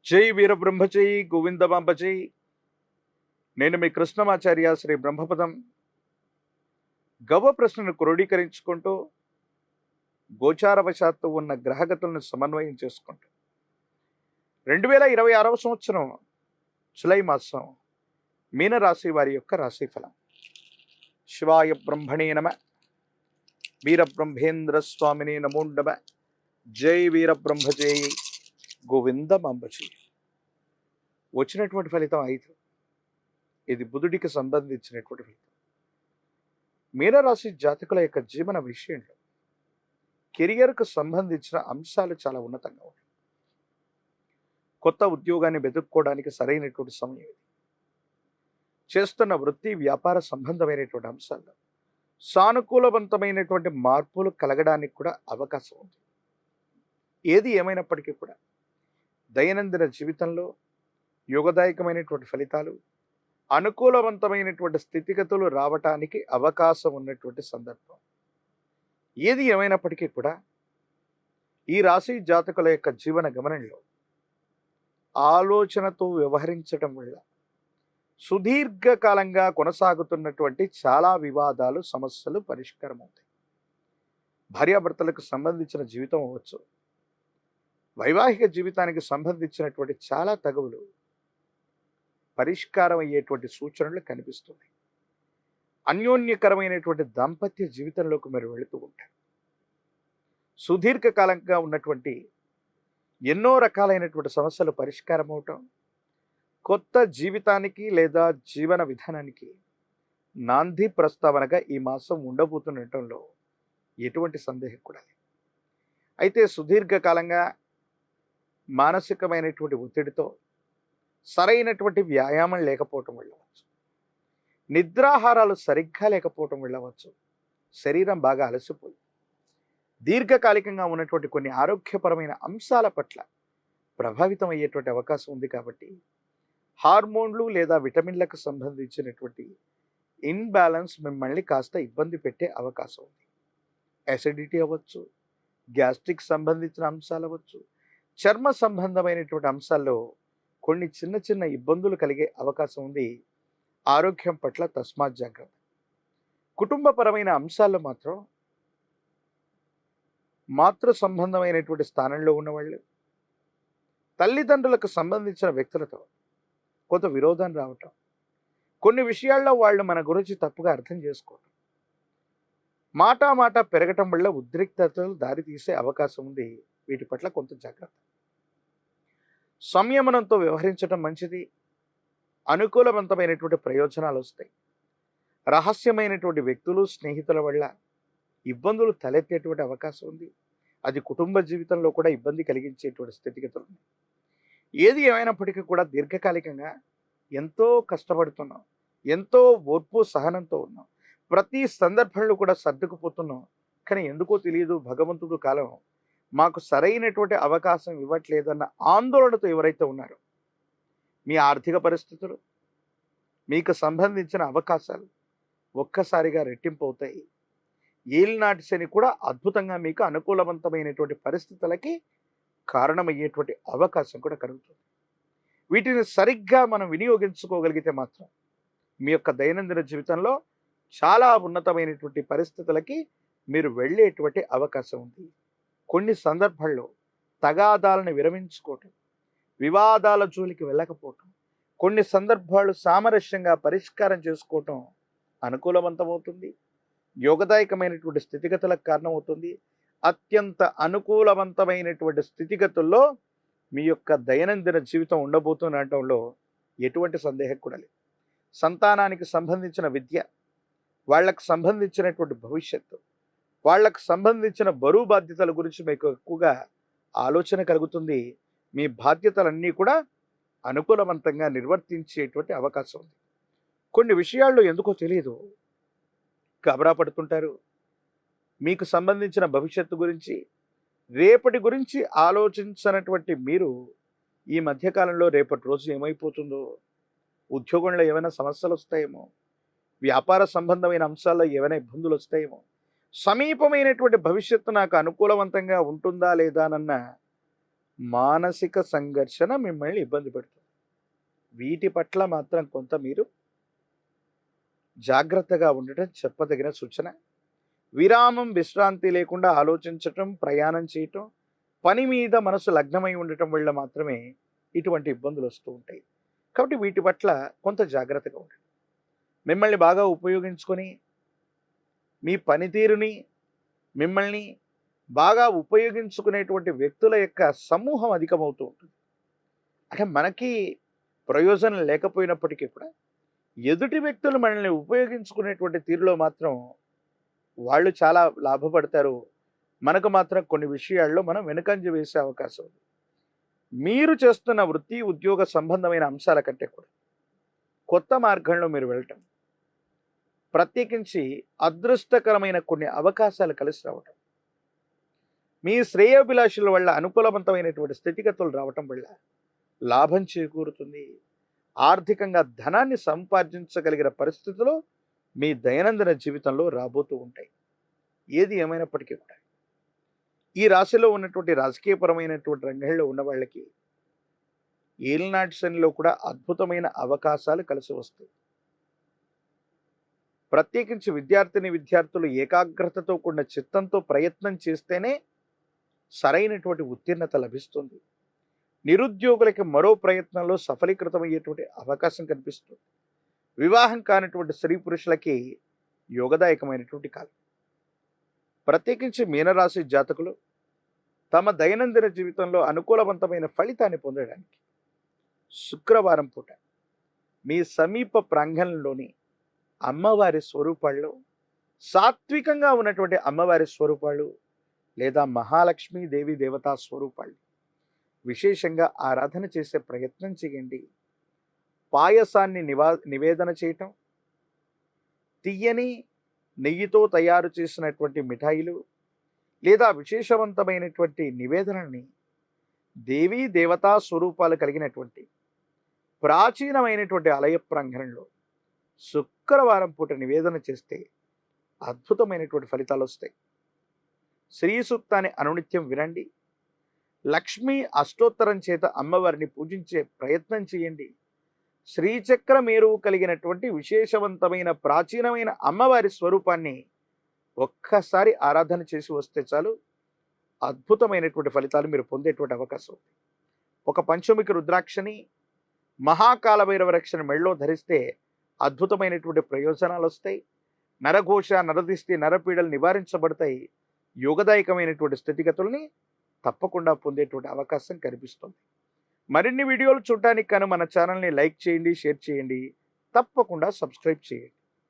జై వీరబ్రహ్మజై గోవిందమాంబజై. నేను మీ కృష్ణమాచార్య శ్రీ బ్రహ్మపదం. గవ ప్రశ్నను క్రోడీకరించుకుంటూ గోచారవశాత్తు ఉన్న గ్రహగతులను సమన్వయం చేసుకుంటూ 2026వ సంవత్సరం జులై మాసం మీనరాశి వారి యొక్క రాశిఫలం. శివాయ బ్రహ్మణే నమ. వీరబ్రహ్మేంద్ర స్వామిని నమో నమ. జై వీరబ్రహ్మజై గోవిందమాంబజై. వచ్చినటువంటి ఫలితం 5. ఇది బుధుడికి సంబంధించినటువంటి ఫలితం. మీనరాశి జాతకుల యొక్క జీవన విషయంలో కెరియర్కు సంబంధించిన అంశాలు చాలా ఉన్నతంగా ఉన్నాయి. కొత్త ఉద్యోగాన్ని వెతుక్కోవడానికి సరైనటువంటి సమయం ఇది. చేస్తున్న వృత్తి వ్యాపార సంబంధమైనటువంటి అంశాల్లో సానుకూలవంతమైనటువంటి మార్పులు కలగడానికి కూడా అవకాశం ఉంది. ఏది ఏమైనప్పటికీ కూడా దైనందిన జీవితంలో యోగదాయకమైనటువంటి ఫలితాలు, అనుకూలవంతమైనటువంటి స్థితిగతులు రావటానికి అవకాశం ఉన్నటువంటి సందర్భం. ఏది ఏమైనప్పటికీ కూడా ఈ రాశి జాతకుల యొక్క జీవన గమనంలో ఆలోచనతో వ్యవహరించడం వల్ల సుదీర్ఘకాలంగా కొనసాగుతున్నటువంటి చాలా వివాదాలు, సమస్యలు పరిష్కారం అవుతాయి. భార్యాభర్తలకు సంబంధించిన జీవితం అవ్వచ్చు, వైవాహిక జీవితానికి సంబంధించినటువంటి చాలా తగువులు పరిష్కారం అయ్యేటువంటి సూచనలు కనిపిస్తున్నాయి. అన్యోన్యకరమైనటువంటి దాంపత్య జీవితంలోకి మీరు వెళుతూ ఉంటారు. సుదీర్ఘకాలంగా ఉన్నటువంటి ఎన్నో రకాలైనటువంటి సమస్యలు పరిష్కారం అవటం, కొత్త జీవితానికి లేదా జీవన విధానానికి నాంది ప్రస్తావనగా ఈ మాసం ఉండబోతుండటంలో ఎటువంటి సందేహం కూడా లేదు. అయితే సుదీర్ఘకాలంగా మానసికమైనటువంటి ఒత్తిడితో సరైనటువంటి వ్యాయామం లేకపోవటం వెళ్ళవచ్చు, నిద్రాహారాలు సరిగ్గా లేకపోవటం వెళ్ళవచ్చు, శరీరం బాగా అలసిపోయి దీర్ఘకాలికంగా ఉన్నటువంటి కొన్ని ఆరోగ్యపరమైన అంశాల పట్ల ప్రభావితం అయ్యేటువంటి అవకాశం ఉంది. కాబట్టి హార్మోన్లు లేదా విటమిన్లకు సంబంధించినటువంటి ఇన్బ్యాలెన్స్ మిమ్మల్ని కాస్త ఇబ్బంది పెట్టే అవకాశం ఉంది. యాసిడిటీ అవ్వచ్చు, గ్యాస్ట్రిక్ సంబంధించిన అంశాలు అవ్వచ్చు, చర్మ సంబంధమైనటువంటి అంశాల్లో కొన్ని చిన్న చిన్న ఇబ్బందులు కలిగే అవకాశం ఉంది. ఆరోగ్యం పట్ల తస్మాత్ జాగ్రత్త. కుటుంబపరమైన అంశాల్లో మాత్రం మాతృ సంబంధమైనటువంటి స్థానంలో ఉన్నవాళ్ళు, తల్లిదండ్రులకు సంబంధించిన వ్యక్తులతో కొంత విరోధం రావటం, కొన్ని విషయాల్లో వాళ్ళు మన గురించి తప్పుగా అర్థం చేసుకోవటం, మాట పెరగటం వల్ల ఉద్రిక్తతలు దారితీసే అవకాశం ఉంది. వీటి పట్ల కొంత జాగ్రత్త. సంయమనంతో వ్యవహరించడం మంచిది. అనుకూలవంతమైనటువంటి ప్రయోజనాలు వస్తాయి. రహస్యమైనటువంటి వ్యక్తులు, స్నేహితుల వల్ల ఇబ్బందులు తలెత్తేటువంటి అవకాశం ఉంది. అది కుటుంబ జీవితంలో కూడా ఇబ్బంది కలిగించేటువంటి స్థితిగతులు ఉన్నాయి. ఏది ఏమైనప్పటికీ కూడా దీర్ఘకాలికంగా ఎంతో కష్టపడుతున్నాం, ఎంతో ఓర్పు సహనంతో ఉన్నాం, ప్రతి సందర్భంలో కూడా సర్దుకుపోతున్నాం. కానీ ఎందుకో తెలియదు, భగవంతుడు కాలం మాకు సరైనటువంటి అవకాశం ఇవ్వట్లేదన్న ఆందోళనతో ఎవరైతే ఉన్నారో, మీ ఆర్థిక పరిస్థితులు, మీకు సంబంధించిన అవకాశాలు ఒక్కసారిగా రెట్టింపు అవుతాయి. ఏలినాటి శని కూడా అద్భుతంగా మీకు అనుకూలవంతమైనటువంటి పరిస్థితులకి కారణమయ్యేటువంటి అవకాశం కూడా కలుగుతుంది. వీటిని సరిగ్గా మనం వినియోగించుకోగలిగితే మాత్రం మీ యొక్క దైనందిన జీవితంలో చాలా ఉన్నతమైనటువంటి పరిస్థితులకి మీరు వెళ్ళేటువంటి అవకాశం ఉంది. కొన్ని సందర్భాల్లో తగాదాలను విరమించుకోవటం, వివాదాల జోలికి వెళ్ళకపోవటం, కొన్ని సందర్భాలు సామరస్యంగా పరిష్కారం చేసుకోవటం అనుకూలవంతమవుతుంది. యోగదాయకమైనటువంటి స్థితిగతులకు కారణమవుతుంది. అత్యంత అనుకూలవంతమైనటువంటి స్థితిగతుల్లో మీ యొక్క దైనందిన జీవితం ఉండబోతుండటంలో ఎటువంటి సందేహం కూడా లేదు. సంతానానికి సంబంధించిన విద్య, వాళ్ళకు సంబంధించినటువంటి భవిష్యత్తు, వాళ్ళకు సంబంధించిన బరువు బాధ్యతల గురించి మీకు ఎక్కువగా ఆలోచన కలుగుతుంది. మీ బాధ్యతలన్నీ కూడా అనుకూలవంతంగా నిర్వర్తించేటువంటి అవకాశం ఉంది. కొన్ని విషయాల్లో ఎందుకో తెలియదు గాబరా పడుతుంటారు. మీకు సంబంధించిన భవిష్యత్తు గురించి, రేపటి గురించి ఆలోచించినటువంటి మీరు ఈ మధ్యకాలంలో రేపటి రోజు ఏమైపోతుందో, ఉద్యోగంలో ఏమైనా సమస్యలు వస్తాయేమో, వ్యాపార సంబంధమైన అంశాల్లో ఏమైనా ఇబ్బందులు వస్తాయేమో, సమీపమైనటువంటి భవిష్యత్తు నాకు అనుకూలవంతంగా ఉంటుందా లేదా అన్న మానసిక సంఘర్షణ మిమ్మల్ని ఇబ్బంది పెడుతుంది. వీటి పట్ల మాత్రం కొంత మీరు జాగ్రత్తగా ఉండటం చెప్పదగిన సూచన. విరామం, విశ్రాంతి లేకుండా ఆలోచించటం, ప్రయాణం చేయటం, పని మీద మనసు లగ్నమై ఉండటం వల్ల మాత్రమే ఇటువంటి ఇబ్బందులు వస్తూ ఉంటాయి. కాబట్టి వీటి పట్ల కొంత జాగ్రత్తగా ఉండండి. మిమ్మల్ని బాగా ఉపయోగించుకొని మీ పనితీరుని, మిమ్మల్ని బాగా ఉపయోగించుకునేటువంటి వ్యక్తుల యొక్క సమూహం అధికమవుతూ ఉంటుంది. అంటే మనకి ప్రయోజనం లేకపోయినప్పటికీ కూడా ఎదుటి వ్యక్తులు మనల్ని ఉపయోగించుకునేటువంటి తీరులో మాత్రం వాళ్ళు చాలా లాభపడతారు. మనకు మాత్రం కొన్ని విషయాల్లో మనం వెనుకంజ వేసే అవకాశం ఉంది. మీరు చేస్తున్న వృత్తి, ఉద్యోగ సంబంధమైన అంశాల కంటే కూడా కొత్త మార్గంలో మీరు వెళ్ళటం, ప్రత్యేకించి అదృష్టకరమైన కొన్ని అవకాశాలు కలిసి రావటం, మీ శ్రేయోభిలాషుల వల్ల అనుకూలవంతమైనటువంటి స్థితిగతులు రావటం వల్ల లాభం చేకూరుతుంది. ఆర్థికంగా ధనాన్ని సంపాదించగలిగిన పరిస్థితులు మీ దైనందిన జీవితంలో రాబోతూ ఉంటాయి. ఏది ఏమైనప్పటికీ కూడా ఈ రాశిలో ఉన్నటువంటి రాజకీయపరమైనటువంటి రంగంలో ఉన్న వాళ్ళకి ఏలినాటి శనిలో కూడా అద్భుతమైన అవకాశాలు కలిసి వస్తాయి. ప్రత్యేకించి విద్యార్థులు ఏకాగ్రతతో కూడిన చిత్తంతో ప్రయత్నం చేస్తేనే సరైనటువంటి ఉత్తీర్ణత లభిస్తుంది. నిరుద్యోగులకి మరో ప్రయత్నంలో సఫలీకృతమయ్యేటువంటి అవకాశం కనిపిస్తుంది. వివాహం కానటువంటి స్త్రీ పురుషులకి యోగదాయకమైనటువంటి కాలం. ప్రత్యేకించి మీనరాశి జాతకులు తమ దైనందిన జీవితంలో అనుకూలవంతమైన ఫలితాన్ని పొందడానికి శుక్రవారం పూట మీ సమీప ప్రాంగణంలోని అమ్మవారి స్వరూపాల్లో సాత్వికంగా ఉన్నటువంటి అమ్మవారి స్వరూపాలు లేదా మహాలక్ష్మీ దేవి దేవతా స్వరూపాలు విశేషంగా ఆరాధన చేసే ప్రయత్నం చేయండి. పాయసాన్ని నివేదన చేయటం, తియ్యని నెయ్యితో తయారు చేసినటువంటి మిఠాయిలు లేదా విశేషవంతమైనటువంటి నివేదనని దేవీ దేవతా స్వరూపాలు కలిగినటువంటి ప్రాచీనమైనటువంటి ఆలయ ప్రాంగణంలో శుక్రవారం పూట నివేదన చేస్తే అద్భుతమైనటువంటి ఫలితాలు వస్తాయి. శ్రీ సూక్తాన్ని అనునిత్యం వినండి. లక్ష్మీ అష్టోత్తరం చేత అమ్మవారిని పూజించే ప్రయత్నం చేయండి. శ్రీచక్ర మేరువు కలిగినటువంటి విశేషవంతమైన ప్రాచీనమైన అమ్మవారి స్వరూపాన్ని ఒక్కసారి ఆరాధన చేసి వస్తే చాలు, అద్భుతమైనటువంటి ఫలితాలు మీరు పొందేటువంటి అవకాశం ఉంది. ఒక పంచముఖి రుద్రాక్షని, మహాకాల భైరవ రక్షణ మెళ్ళలో ధరిస్తే అద్భుతమైనటువంటి ప్రయోజనాలు వస్తాయి. నరఘోష, నరదిష్టి, నరపీడలు నివారించబడతాయి. యోగదాయకమైనటువంటి స్థితిగతుల్ని తప్పకుండా పొందేటువంటి అవకాశం కనిపిస్తుంది. మరిన్ని వీడియోలు చూడటానికి కానీ మన ఛానల్ని లైక్ చేయండి, షేర్ చేయండి, తప్పకుండా సబ్స్క్రైబ్ చేయండి.